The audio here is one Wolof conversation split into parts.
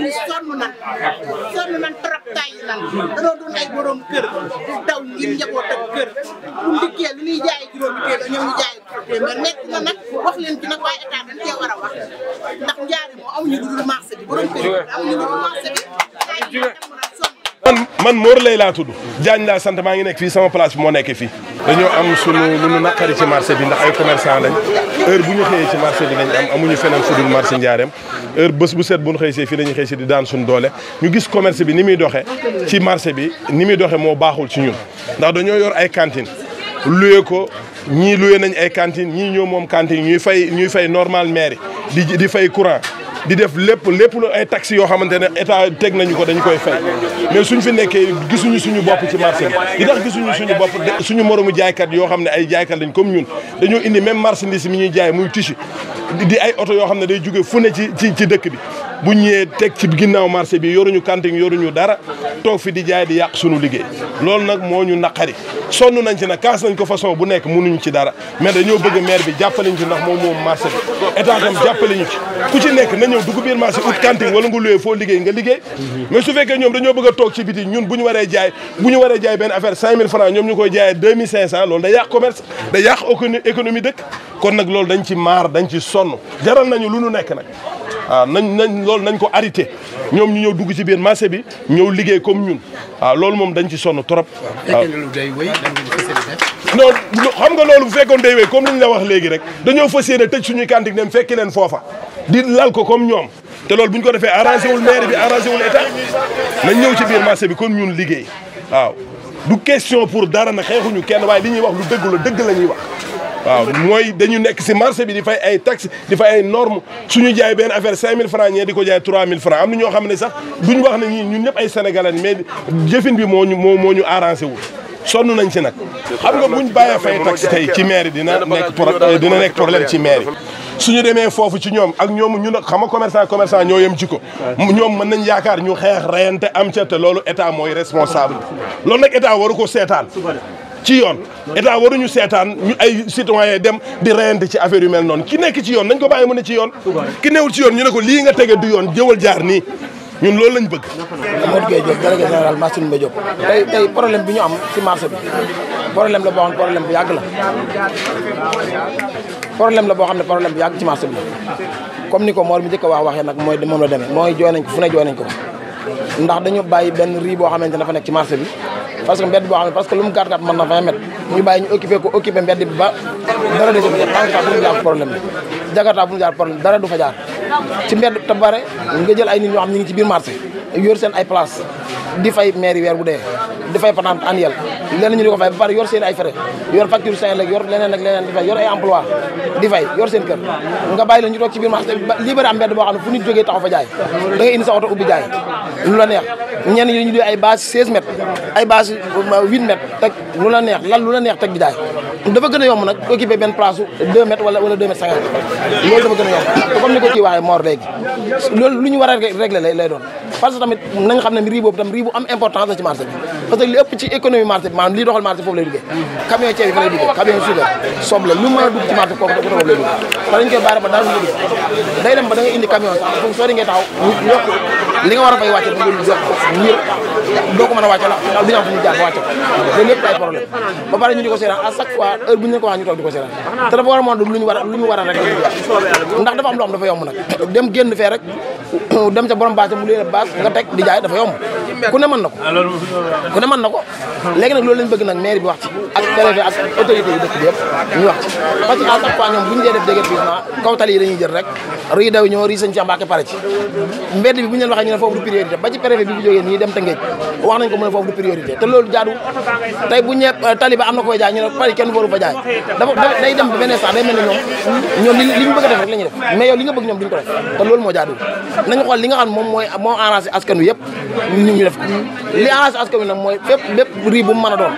ñi sonn nan trop tay nan dañoo doon ay borom kër di daw ngir njaboot ak kër bu ndikkee lu ñuy jaay juróomi téeméer ñoom ñu jaay mais nekk na nag wax leen ci nag waaye état dañ cee war a wax ndax njaari moo amuñu lu dul marché bi borom kër yi amuñu lu dul marché bi man Mor lay laa tudd Diagne laa sant maa ngi nekk fii sama place bi moo nekkee fii dañoo am sunu lu nu naqari ci marché bi ndax ay commerçant lañ heure bu ñu xëyee ci marché bi lañ am amuñu feneen fu dul marché Ndiarème heure bés bu set bu ñu xëy see fii la ñuy xëy si di daan suñu doole ñu gis commerce bi ni muy doxee ci marché bi ni muy doxee moo baaxul ci ñun ndax dañoo yor ay cantine loué ko ñii loué nañ ay cantine ñii ñoo moom cantine ñuy fay normal mairie di fay courant di def lépp lu ay taxes yoo xamante ne état teg nañu ko dañu koy fay mais suñ fi nekkee gisuñu suñu bopp ci marché bi li tax gisuñu suñu bopp suñu moromu jaaykat yoo xam ne ay jaaykat lañ comme ñun dañoo indi même marchandise mi ñuy jaay muy tissu di ay oto yoo xam ne day jóge fu ne ci dëkk bi bu ñëwee teg ci ginnaaw marché bi yoruñu cantine yoruñu dara toog fi di jaay di yàq suñu liggéey loolu nag moo ñu naqari sonn nañ ci nag kaas nañ ko façon bu nekk mënuñu ci dara mais dañoo bëgg maire bi jàppaleñ ci ndax moom marché bi état tam jàppale ñu ci ku ci nekk na ñëw dugg biir marché ut cantine wala nga loué foo liggéey nga liggéey mais su fekkee ñoom dañoo bëgg a toog ci biti ñun bu ñu waree jaay benn affaire 5000 francs ñoom ñu koy jaayee 2500 loolu day yàq commerce day yàq économie dëkk kon nag loolu dañ ci maar dañ ci sonn jaral nañu lu nu nekk nag waaw loolu nañ ko arrêté ñoom ñu ñëw dugg ci biir marché bi ñëw liggéey comme ñun waaw loolu moom dañ ci sonn trop waaw non xam nga loolu bu fekkoon day wéy comme li ñu la wax léegi rek dañoo fas yéene tëj suñuy cantine dem fekki leen foofa di lal ko comme ñoom te loolu bu ñu ko defee arrangé wul maire bi arrangé wul état nañ ñëw ci biir marché bi comme ñun liggéey waaw du question pour dara na xeexuñu kenn waaye li ñuy wax lu dëgg la dëgg la ñuy wax waaw mooy dañu nekk si marché bi di fay ay taxes di fay ay normes suñu jaay benn affaire 5000 francs ñee di ko jaay 3000 francs am na ñoo xam ne sax duñu wax ne ñun ñëpp ay sénégalais mais jëfin bi moo ñu arrangé wul sonn nañ ci nag xam nga buñ bàyyee fay taxe tey ci mairie dina nekk problème ci mairie suñu demee foofu ci ñoom ak ñoom ñu nag xam nga commerçant ñoo yem ci ko ñoom mën nañ yaakaar ñu xeex reyante am ca te loolu état mooy responsable loolu nag état waru ko seetaan ci yoon état waruñu seetaan ñu ay citoyen dem di reyante ci affaire yu mel noonu ki nekk ci yoon nañ ko bàyyi mu ne ci yoon ki newul ci yoon ñu ne ko lii nga tege du yoon jëwal jaar nii ñun loolu lañ bëgg. Modou Gueye Diop délégué général marché Ndoumbé Diop. tey problème bi ñu am ci marché bi problème la boo xam ne problème bu yàgg la problème la boo xam ne problème bu yàgg ci marché bi comme ni ko Mor mi njëkk a waxee nag mooy moom la demee mooy jooy nañ ko fu ne jooy nañ ko ndax dañu bàyyi benn riz boo xamante ne dafa nekk ci marché bi parce que mbedd boo xam ne parce que lu mu gàtt mën na 20 mètres ñu bàyyi ñu occupé mbedd bi ba dara de fa jaar bu ñu jaar problème bi Jakarta bu ñu jaar problème dara du fa jaar ci mbedd te bare nga jël ay nit ñoo xam ñu ngi ci biir marché yor seen ay place di fay mairie weer bu dee di fay patente annuel leneen ñu di ko fay ba pare yor seen ay frais yor facture Senelec yor leneen ak leneen di fay yor ay emploi di fay yor seen kër nga bàyyi la ñu toog ci biir marché libéré am mbedd boo xam ne fu nit jógee taxaw fa jaay da ngay indi sa oto ubbi jaay lu la neex ñenn ñi ñu di ay base 16 mètres ay base 8 mètres teg lu la neex lan lu la neex teg di jaay dafa gën a yomb nag occupé benn place 2 mètres wala 2 mètres 50 loolu dafa gën a yomb te comme ni ko kii waxee Mor léegi loolu lu ñu war a régler lay doon parce que tamit nañ xam ne riz boobu tam riz bu am importance la ci marché bi parce que li ëpp ci économie marché bi maanaam lii doxal marché foofu lay duggee camion ceeb yi fa lay duggee camion suukar soble lu mën a dugg ci marché foofu lay duggee te dañ koy baare ba daal dugg day dem ba da nga indi camion sax foofu soo di ngay taxaw yokk li nga war a fay wàcce da nga jox ngir doo ko mën a wàcce la du ñu am fu ñu jaar ba wàcce loolu lépp ay problème ba pare ñu di ko seetaan à chaque fois heure bu ñu ko wax ñu toog di ko seetaan te dafa war a mën lu ñu war a rek ndax dafa am loo xam dafa yomb nag dem génn fee rek dem ca borom bâche mu leen bâche nga teg di jaay dafa yomb ku ne mën na ko léegi nag loolu lañ bëgg nag maire bi wax ci ak préfet ak autorité yi dëkk bi yëpp ñu wax ci parce que à chaque fois ñoom bu ñu dee def déguerpissement kaw tali yi dañuy jël rek rii daw ñoo rii sëñ Cheikh Mbacké pare ci mbedd bi bu ñu leen waxee ñu ne foofu du priorité ba ci préfet bi bu jógee nii dem Tëngéej wax nañ ko mu ne foofu du priorité te loolu jaadu tey bu ñëpp tali ba am na koy jaay ñu ne Paris kenn waru fa jaay dafa day dem ba benn instant day mel ne ñoom li ñu bëgg a def rek la ñuy def mais yow li nga bëgg ñoom duñ ko def te loolu moo jaadu nañu xool li nga xam moom moo arrangé askan wi yëpp ñu def ko li arrangé askan wi nag mooy bépp riz bu mu mën a doon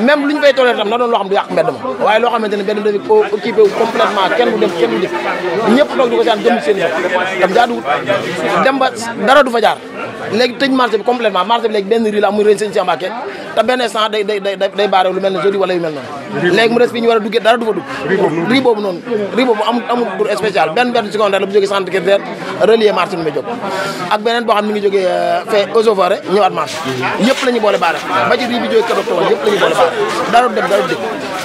même lu ñu fay toléré tam na doon loo xam du yàq mbedd ma waaye loo xamante ne benn dafi occupé wu complètement kenn du dem kenn du def ñëpp toog di ko seen jëm seen i tam jaaduwut dem ba dara du fa jaar léegi tëj marché bi complètement marché bi léegi benn riz la muy rëñ sëñ Cheikh Mbacké te benn instant day baare lu mel ne jeudi wala yu mel noonu léegi mu des fi ñu war a duggee dara du fa dugg riz boobu noonu riz boobu amul pour spécial benn benn secondaire la bu jógee centre culturel relier marché Ndoumbé Diop ak beneen boo xam ne mi ngi jógee fee Eaux et Forêts ñëwaat marché yëpp la ñu boole baare ba ci rii bi jógee Kër Docteur yëpp la ñu boole baare dara du dem dara du dikk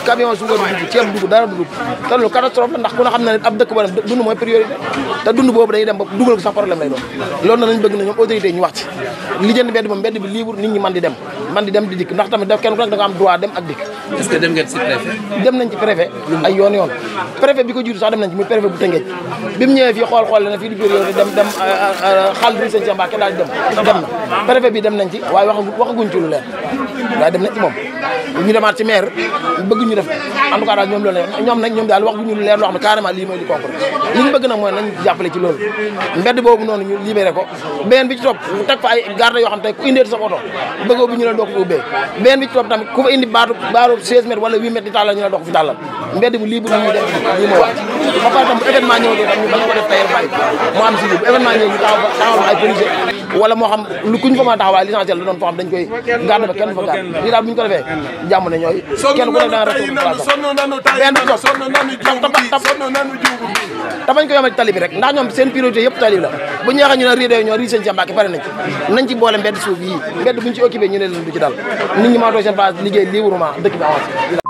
camion suukar du dugg ceeb dugg dara du dugg te loolu catastrophe la ndax ku ne xam na ne ab dëkk boo dem dund mooy priorité te dund boobu day dem ba dugal ko sax problème lay doon loolu na lañ bëgg na ñoom autorité ñu wax ci li jënd mbedd moom mbedd bi libre nit ñi man di dem di dikk ndax tamit daf kenn ku nekk da nga am droit dem ak dikk est-ce que dem ngeen ci préfet dem nañ ci préfet ay yoon préfet bi ko jiitu sax dem nañ ci muy préfet bu Tëngéej bi mu ñëwee fii xool la ne fii di priorité dem xaal bi sëñ Cheikh Mbacké daal di dem na préfet bi dem nañ ci waaye waxaguñ ci lu leer waaye dem nañ ci moom ñu demaat ci maire bëgg ñu def en tout cas daal ñoom loolu la ñoom nag ñoom daal waxaguñu lu leer loo xam ne carrément lii mooy li concret li ñu bëgg nag mooy nañ jàppale ci loolu mbedd boobu noonu ñu libéré ko beneen bi ci topp teg fa ay garde yoo xam tey ku indee sa oto bëggoo bi ñu leen doo ko ubbee beneen bi ci topp tamit ku fa indi baaru 16 mètres wala 8 mètres di tàllal ñu la doo ko fi tàllal mbedd bu libre ñu def lii mooy wax ba pare tam bu événement ñëwatee tam ñu bañ ko def tayal bàyyi mu am si bu événement ñëw ñu taxawal ay policier wala moo xam lu kuñ fa mën a taxawaay l'essentiel da doon foo xam dañ koy garde ba kenn fa garde lii daal bu ñu ko defee jàmm ne ñooy kenn ku nekk da nga rek benn bi te bañ ko yomal ci tali bi rek ndax ñoom seen priorité yëpp tali bi la bu ñu waxee ñu ne riidee ñoo rii sëñ Cheikh Mbacké pare nañ ci boole mbedd suuf yii mbedd buñ ci occupé ñu ne leen du ci dal nit ñi maa too seen base liggéey librement dëkk bi avancé